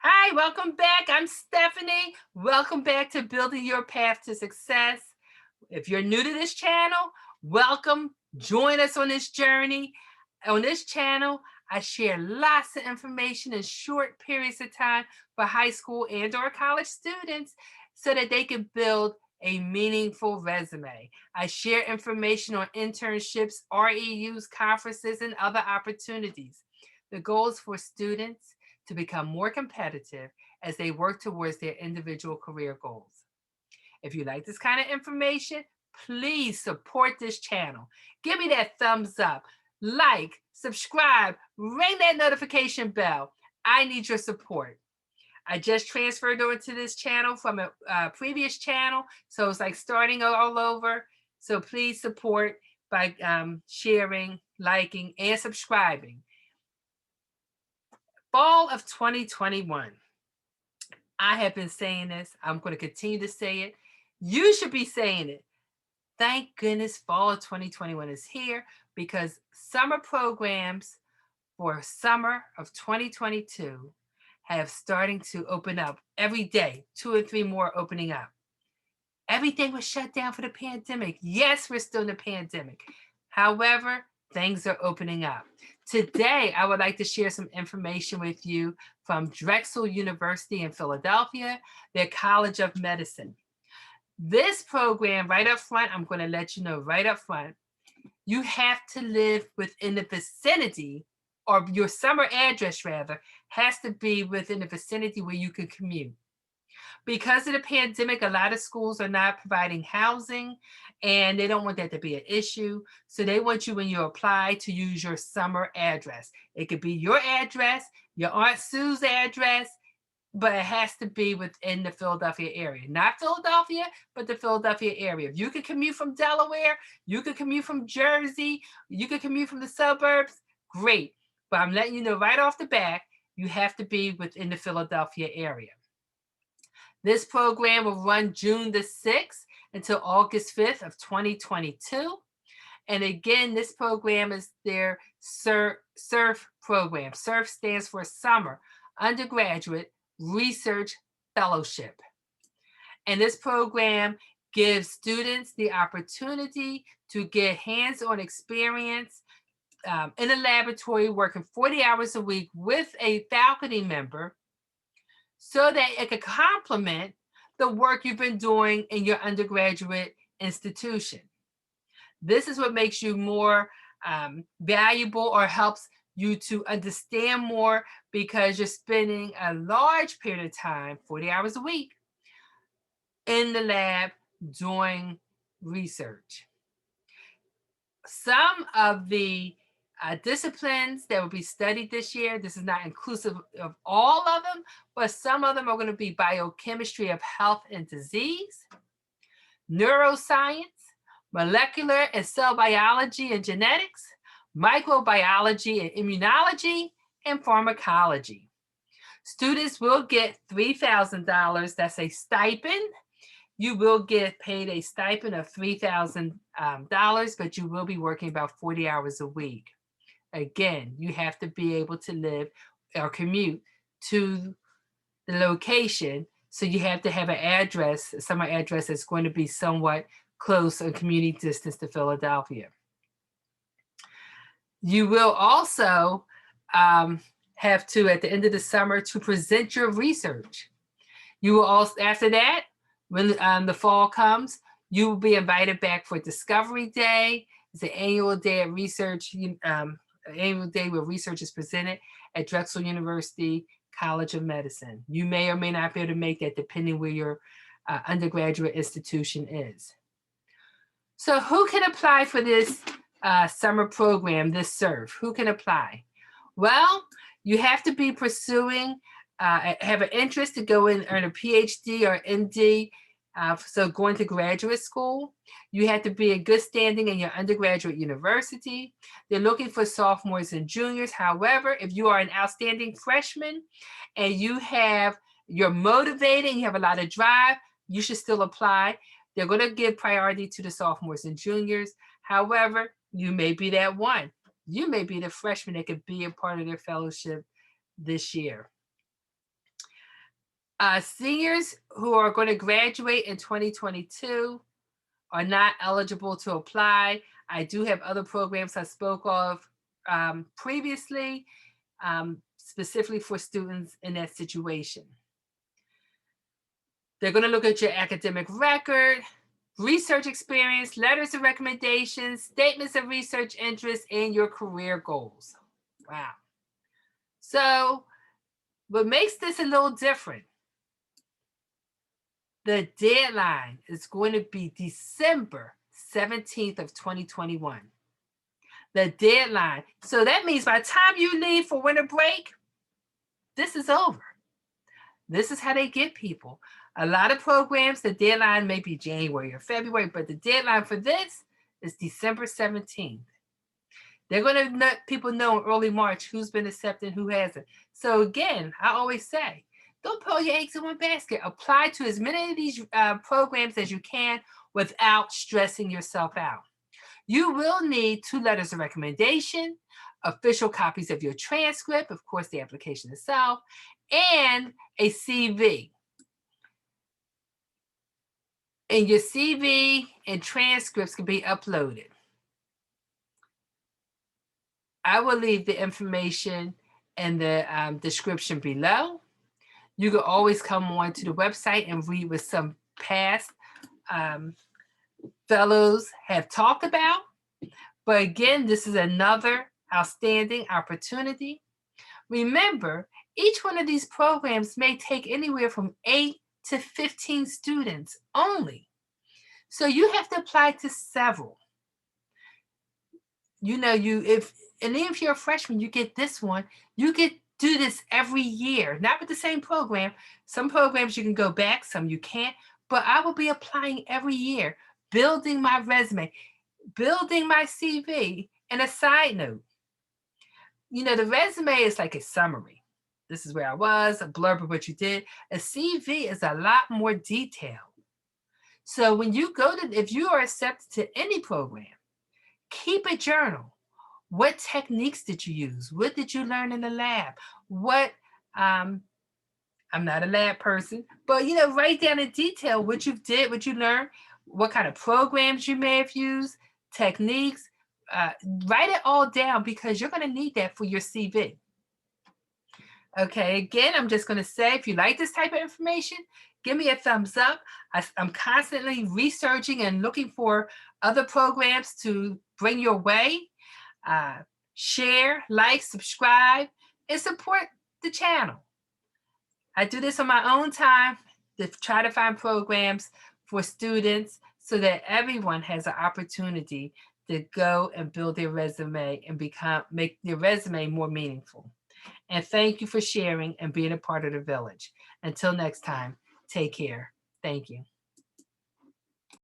Hi, welcome back. I'm Stephanie. Welcome back to Building Your Path to Success. If you're new to this channel, welcome. Join us on this journey. On this channel, I share lots of information in short periods of time for high school and or college students so that they can build a meaningful resume. I share information on internships, REUs, conferences, and other opportunities. The goal is for students to become more competitive as they work towards their individual career goals. If you like this kind of information, please support this channel. Give me that thumbs up, like, subscribe, ring that notification bell. I need your support. I just transferred over to this channel from a previous channel, so it's like starting all over. So please support by sharing, liking, and subscribing. Fall of 2021. I have been saying this. I'm going to continue to say it. You should be saying it. Thank goodness fall of 2021 is here because summer programs for summer of 2022 have starting to open up every day, 2 or 3 more opening up. Everything was shut down for the pandemic. Yes, we're still in the pandemic. However, things are opening up. Today, I would like to share some information with you from Drexel University in Philadelphia, their College of Medicine. This program, right up front, I'm going to let you know right up front, you have to live within the vicinity, or your summer address rather, has to be within the vicinity where you can commute. Because of the pandemic, a lot of schools are not providing housing and they don't want that to be an issue. So they want you when you apply to use your summer address. It could be your address, your Aunt Sue's address, but it has to be within the Philadelphia area. Not Philadelphia, but the Philadelphia area. If you can commute from Delaware, you can commute from Jersey, you can commute from the suburbs, great. But I'm letting you know right off the bat, you have to be within the Philadelphia area. This program will run June the 6th until August 5th of 2022. And again, this program is their SURF program. SURF stands for Summer Undergraduate Research Fellowship. And this program gives students the opportunity to get hands-on experience in a laboratory working 40 hours a week with a faculty member so that it could complement the work you've been doing in your undergraduate institution. This is what makes you more valuable or helps you to understand more because you're spending a large period of time, 40 hours a week, in the lab doing research. Some of the disciplines that will be studied this year, this is not inclusive of all of them, but some of them are going to be biochemistry of health and disease, neuroscience, molecular and cell biology and genetics, microbiology and immunology, and pharmacology. Students will get $3,000. That's a stipend. You will get paid a stipend of $3,000, but you will be working about 40 hours a week. Again, you have to be able to live or commute to the location. So you have to have an address, a summer address that's going to be somewhat close or commuting distance to Philadelphia. You will also have to, at the end of the summer, to present your research. You will also, after that, when the fall comes, you will be invited back for Discovery Day. It's an annual day of research, annual day where research is presented at Drexel University College of Medicine. You may or may not be able to make that depending where your undergraduate institution is. So who can apply for this summer program, this SURF? Who can apply? Well, you have to be pursuing, have an interest to go and earn a PhD or MD, so going to graduate school. You have to be in good standing in your undergraduate university. They're looking for sophomores and juniors. However, if you are an outstanding freshman and you're motivated, and you have a lot of drive, you should still apply. They're going to give priority to the sophomores and juniors. However, you may be that one. You may be the freshman that could be a part of their fellowship this year. Seniors who are going to graduate in 2022 are not eligible to apply. I do have other programs I spoke of previously, specifically for students in that situation. They're going to look at your academic record, research experience, letters of recommendation, statements of research interest, and your career goals. Wow. So, what makes this a little different? The deadline is going to be December 17th of 2021. The deadline. So that means by the time you leave for winter break, this is over. This is how they get people. A lot of programs, the deadline may be January or February, but the deadline for this is December 17th. They're going to let people know in early March who's been accepted, who hasn't. So again, I always say, don't put all your eggs in one basket. Apply to as many of these programs as you can without stressing yourself out. You will need 2 letters of recommendation, official copies of your transcript, of course, the application itself, and a CV. And your CV and transcripts can be uploaded. I will leave the information in the description below. You can always come on to the website and read what some past fellows have talked about. But again, this is another outstanding opportunity. Remember, each one of these programs may take anywhere from 8 to 15 students only. So you have to apply to several. You know, and if you're a freshman, you get this one. You get do this every year, not with the same program. Some programs you can go back, some you can't. But I will be applying every year, building my resume, building my CV. And a side note, you know, the resume is like a summary. This is where I was, a blurb of what you did. A CV is a lot more detailed. So when you go to, if you are accepted to any program, keep a journal. What techniques did you use? What did you learn in the lab? What, I'm not a lab person, but you know, write down in detail what you did, what you learned, what kind of programs you may have used, techniques. Write it all down because you're going to need that for your CV. Okay, again, I'm just going to say, if you like this type of information, give me a thumbs up. I'm constantly researching and looking for other programs to bring your way. Share, like, subscribe, and support the channel. I do this on my own time to try to find programs for students so that everyone has an opportunity to go and build their resume and make their resume more meaningful. And thank you for sharing and being a part of the village. Until next time, take care. Thank you.